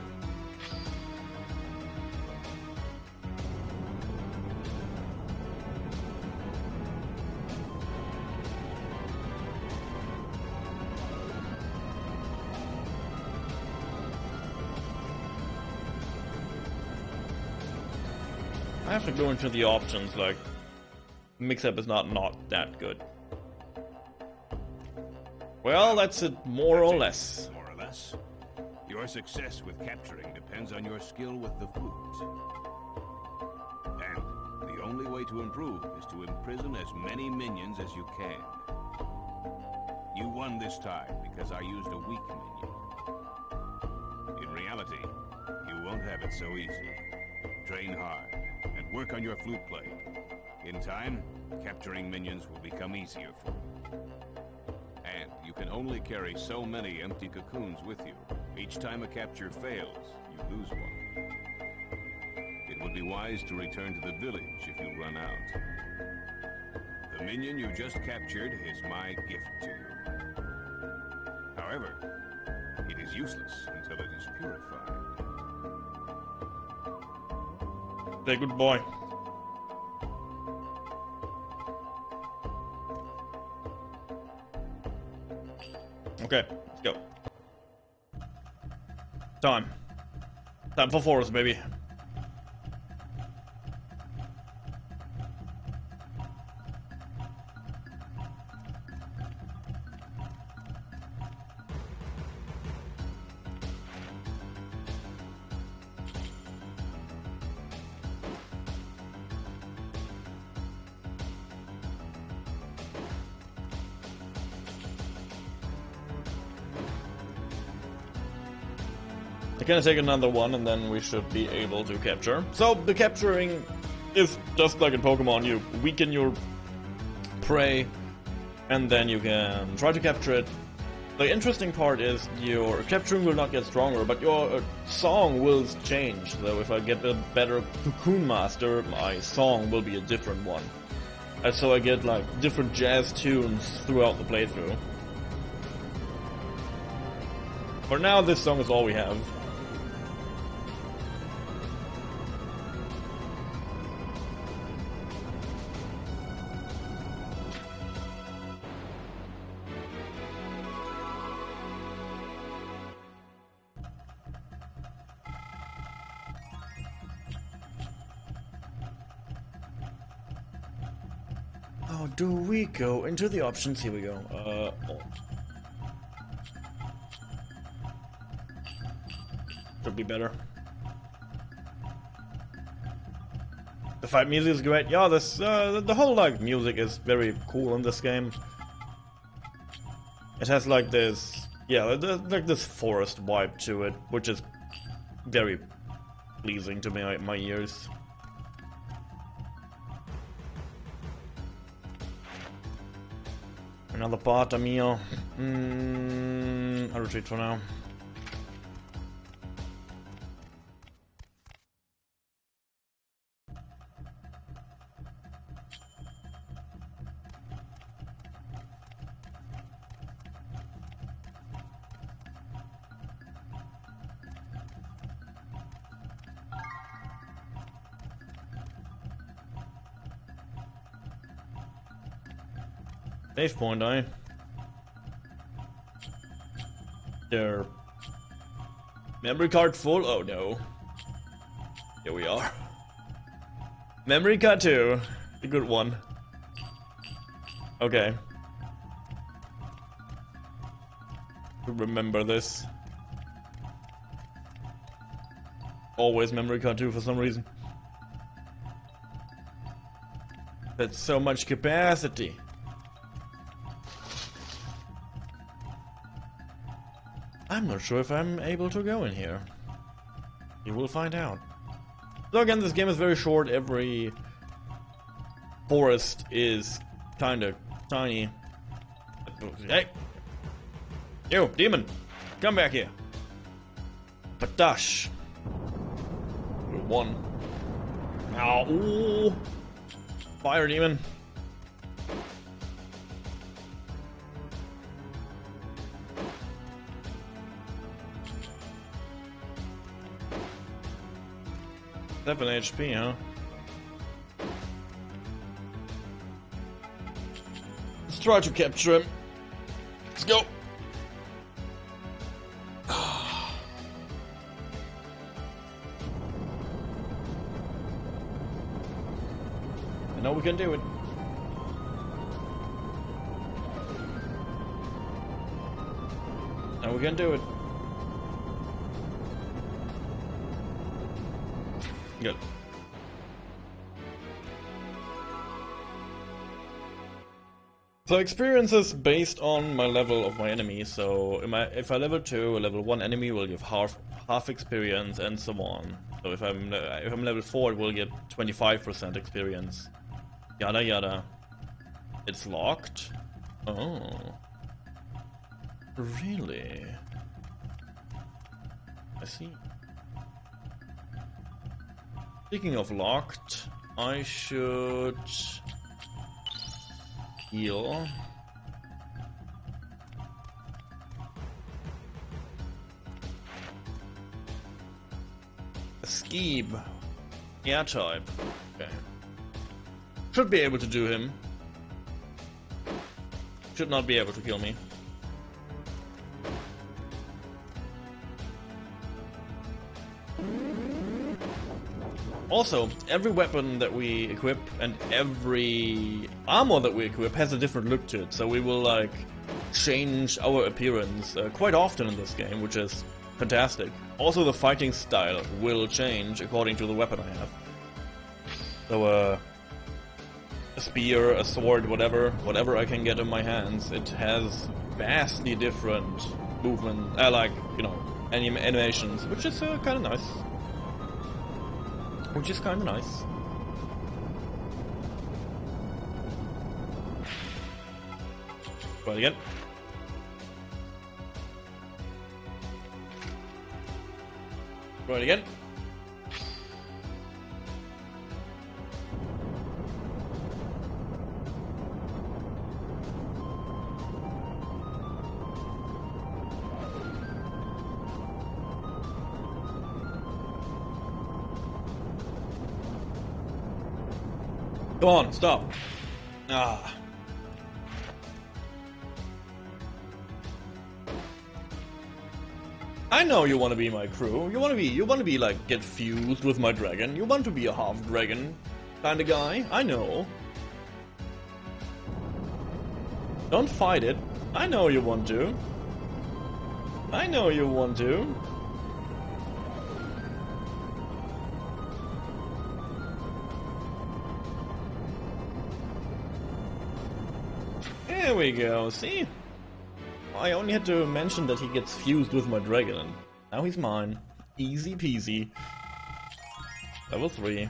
Speaker 1: I have to go into the options, like, mix-up is not that good. Well, that's it, more or less.
Speaker 11: More or less. Your success with capturing depends on your skill with the flute. And the only way to improve is to imprison as many minions as you can. You won this time because I used a weak minion. In reality, you won't have it so easy. Train hard and work on your flute play. In time, capturing minions will become easier for you. And you can only carry so many empty cocoons with you. Each time a capture fails, you lose one. It would be wise to return to the village if you run out. The minion you just captured is my gift to you. However, it is useless until it is purified.
Speaker 1: Say good boy. Okay, let's go. Time for forest, baby. I can take another one and then we should be able to capture. So the capturing is just like in Pokemon, you weaken your prey and then you can try to capture it. The interesting part is your capturing will not get stronger, but your song will change. So if I get a better Cocoon Master, my song will be a different one. And so I get like different jazz tunes throughout the playthrough. For now, this song is all we have. How do we go into the options? Here we go. Could be better. The fight music is great. Yeah, this the whole like music is very cool in this game. It has like this, yeah, like this forest vibe to it, which is very pleasing to my ears. Another part, Amio. I retreat for now. Save point, eh? Their memory card full? Oh no. Here we are. Memory card 2. A good one. Okay. Remember this. Always memory card 2 for some reason. That's so much capacity. I'm not sure if I'm able to go in here. You will find out. So again, this game is very short. Every forest is kind of tiny. Hey! You, demon! Come back here! Patash! One. Ow! Ooh. Fire demon! 7 HP, huh? Let's try to capture him. Let's go. I know we can do it. Now we can do it. Good. So experience is based on my level of my enemy. So if I level 2, a level 1 enemy will give half experience and so on. So if I'm level 4, it will get 25% experience. Yada yada. It's locked. Oh. Really? I see. Speaking of locked, I should heal. Skeeb. Air type. Okay. Should be able to do him. Should not be able to kill me. Also, every weapon that we equip and every armor that we equip has a different look to it, so we will like change our appearance quite often in this game, which is fantastic. Also, the fighting style will change according to the weapon I have. So a spear, a sword, whatever I can get in my hands, it has vastly different movement, like, you know, animations, which is kind of nice. Which is kind of nice. Try it again. Try it again. Come on, stop. Ah. I know you want to be my crew. You want to be like get fused with my dragon. You want to be a half dragon kind of guy. I know. Don't fight it. I know you want to. I know you want to. There we go, see? I only had to mention that he gets fused with my dragon, and now he's mine. Easy peasy. Level 3.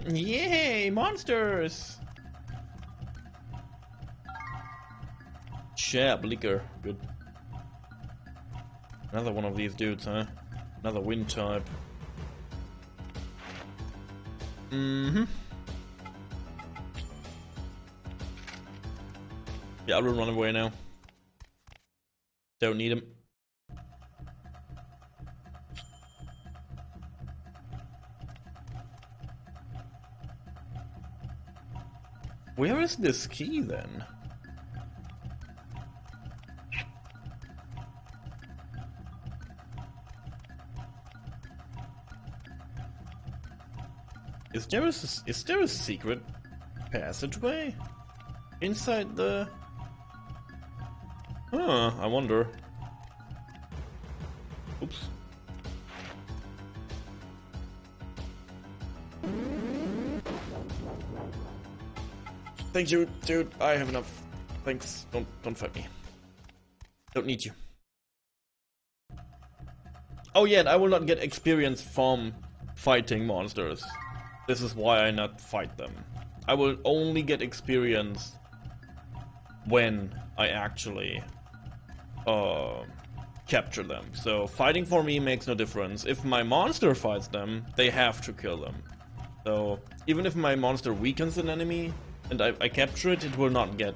Speaker 1: Yay, monsters! Chap, liquor, good. Another one of these dudes, huh? Another wind type. Mm-hmm. Yeah, I will run away now. Don't need him. Where is this key then? Is there a secret passageway inside the... Huh, I wonder. Oops. Thank you, dude. I have enough. Thanks. Don't fight me. Don't need you. Oh yeah, and I will not get experience from fighting monsters. This is why I not fight them. I will only get experience when I actually capture them. So fighting for me makes no difference. If my monster fights them, they have to kill them. So even if my monster weakens an enemy, and I capture it, it will not get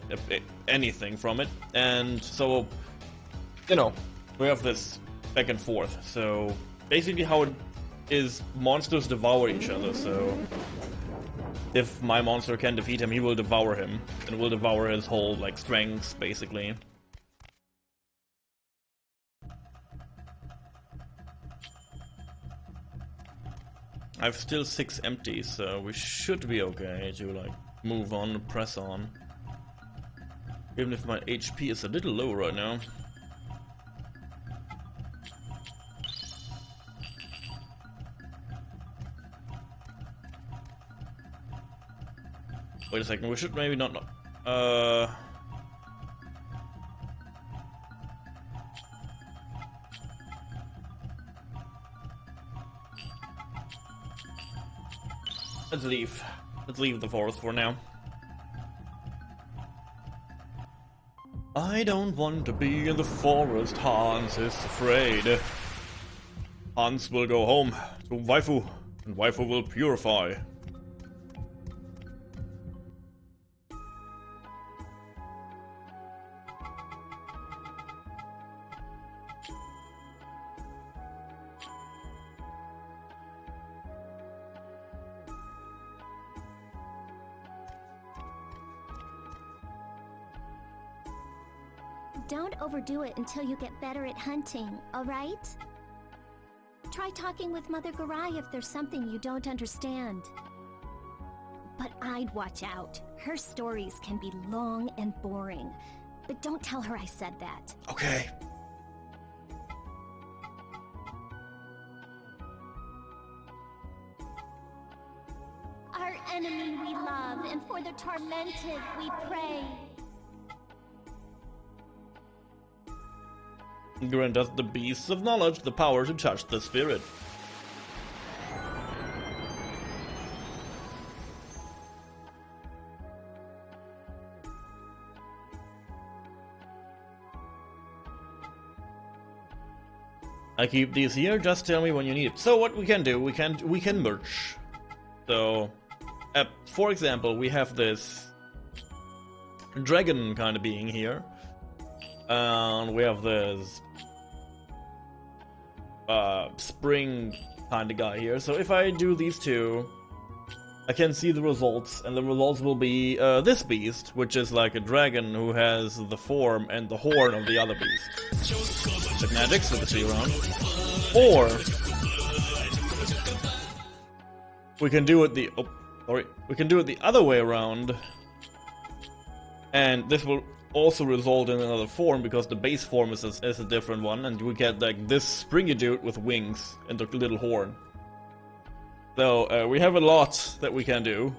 Speaker 1: anything from it. And so, you know, we have this back and forth. So basically how it is, monsters devour each other. So if my monster can defeat him, he will devour him, and will devour his whole, like, strengths, basically. I have still 6 empty, so we should be okay to, like, move on, press on. Even if my HP is a little low right now. Wait a second, we should maybe not... Let's leave. Let's leave the forest for now. I don't want to be in the forest, Hans is afraid. Hans will go home to waifu, and waifu will purify.
Speaker 3: Don't overdo it until you get better at hunting, alright? Try talking with Mother Garai if there's something you don't understand. But I'd watch out. Her stories can be long and boring. But don't tell her I said that.
Speaker 1: Okay.
Speaker 3: Our enemy we love, and for the tormented we pray.
Speaker 1: Grant us the beasts of knowledge the power to touch the spirit. I keep these here, just tell me when you need it. So what we can do, we can merge. So, for example, we have this dragon kind of being here. And we have this spring kind of guy here. So if I do these two, I can see the results, and the results will be this beast, which is like a dragon who has the form and the horn of the other beast. Like magic, so the 3 round. Or we can do it we can do it the other way around, and this will also result in another form, because the base form is a different one, and we get like this springy dude with wings and a little horn. So we have a lot that we can do,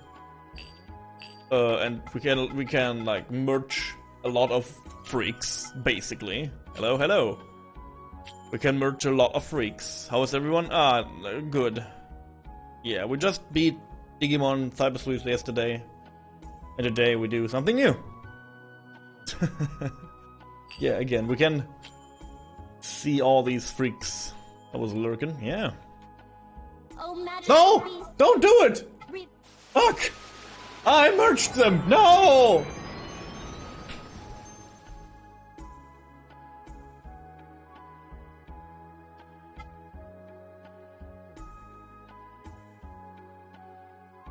Speaker 1: and we can like merge a lot of freaks, basically. Hello, hello. We can merge a lot of freaks. How is everyone? Ah, good. Yeah, we just beat Digimon Cyber Sleuth yesterday, and today we do something new. Yeah, again, we can see all these freaks that was lurking. Yeah.
Speaker 3: Oh,
Speaker 1: no! Don't do it! Fuck! I merged them! No!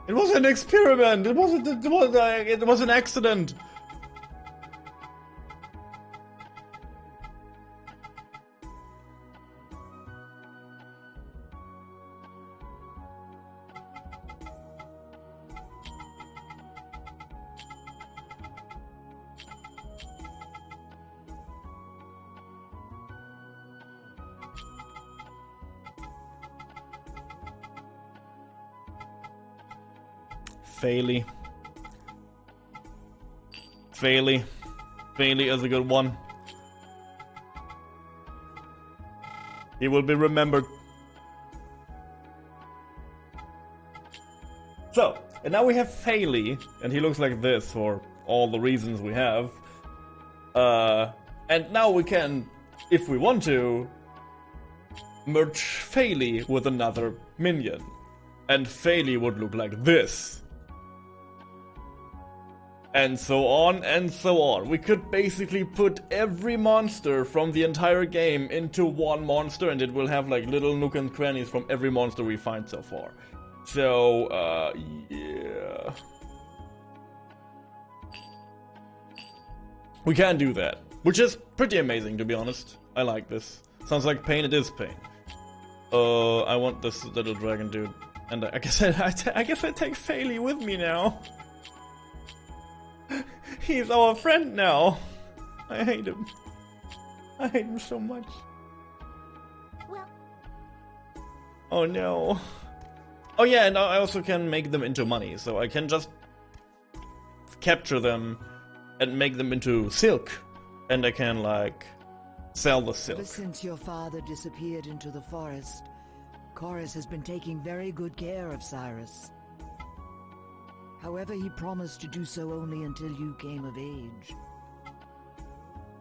Speaker 1: It was an experiment. It was an accident. Faily. Faily is a good one. He will be remembered. So, and now we have Faily, and he looks like this for all the reasons we have. And now we can, if we want to, merge Faily with another minion. And Faily would look like this. And so on and so on. We could basically put every monster from the entire game into one monster, and it will have like little nook and crannies from every monster we find so far. So, yeah. We can do that, which is pretty amazing, to be honest. I like this. Sounds like pain, it is pain. I want this little dragon dude. And I guess I take Faily with me now. He's our friend now. I hate him. I hate him so much.
Speaker 3: Well...
Speaker 1: Oh no. Oh yeah, and I also can make them into money. So I can just capture them and make them into silk. And I can, like, sell the silk.
Speaker 10: Ever since your father disappeared into the forest, Chorus has been taking very good care of Cyrus. However, he promised to do so only until you came of age.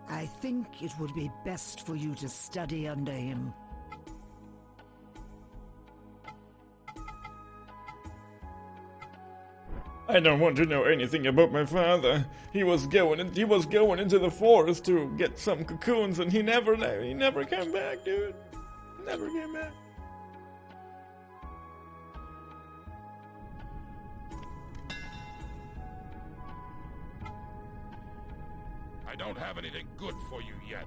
Speaker 10: I think it would be best for you to study under him.
Speaker 1: I don't want to know anything about my father. He was going into the forest to get some cocoons, and he never came back, dude. Never came back.
Speaker 11: I don't have anything good for you yet.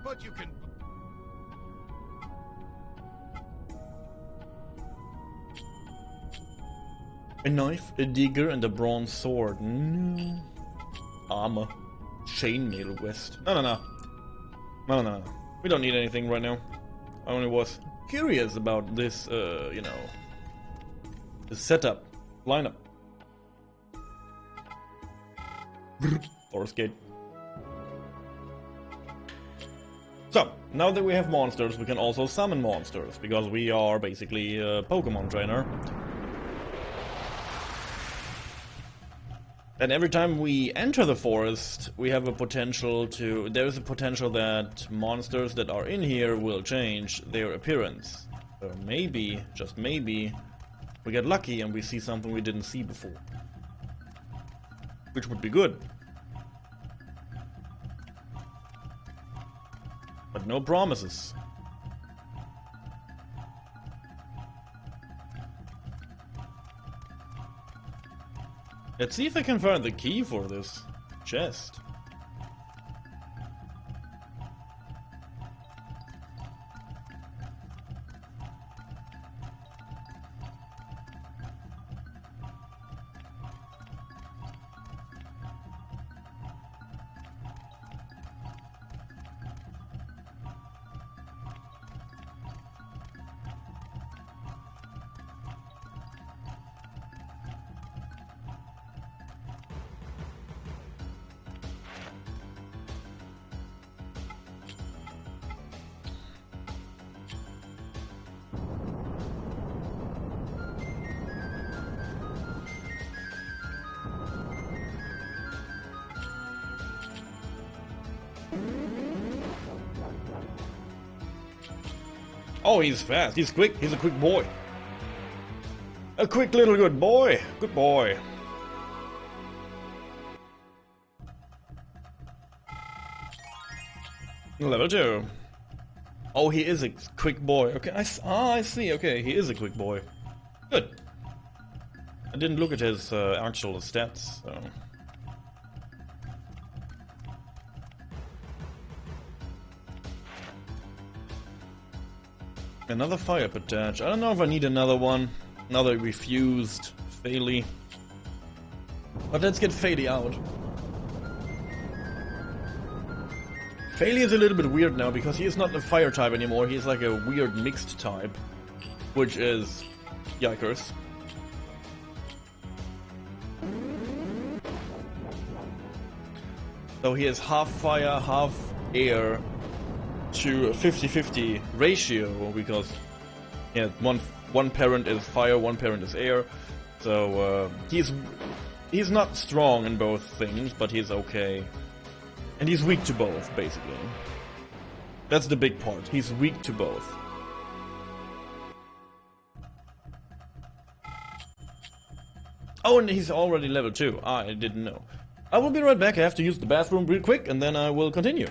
Speaker 11: But you can...
Speaker 1: A knife, a dagger, and a bronze sword. No. Armor. Chainmail vest. No. We don't need anything right now. I only was curious about this, you know, the setup, lineup. Forest gate. So, now that we have monsters, we can also summon monsters, because we are basically a Pokemon trainer. And every time we enter the forest, we have a potential to... There's a potential that monsters that are in here will change their appearance. So maybe, just maybe, we get lucky and we see something we didn't see before. Which would be good. But no promises. Let's see if I can find the key for this chest. Oh, he's fast. He's quick. He's a quick boy. A quick little good boy. Good boy. Level 2. Oh, he is a quick boy. Okay, I see. Okay, he is a quick boy. Good. I didn't look at his actual stats, so... Another fire patch. I don't know if I need another one. Another refused Faily. But let's get Faily out. Faily is a little bit weird now because he is not a fire type anymore. He is like a weird mixed type. Which is... yikers. So he is half fire, half air. To a 50-50 ratio, because yeah, one parent is fire, one parent is air. So he's not strong in both things, but he's okay. And he's weak to both, basically. That's the big part. He's weak to both. Oh, and he's already level 2. I didn't know. I will be right back. I have to use the bathroom real quick, and then I will continue.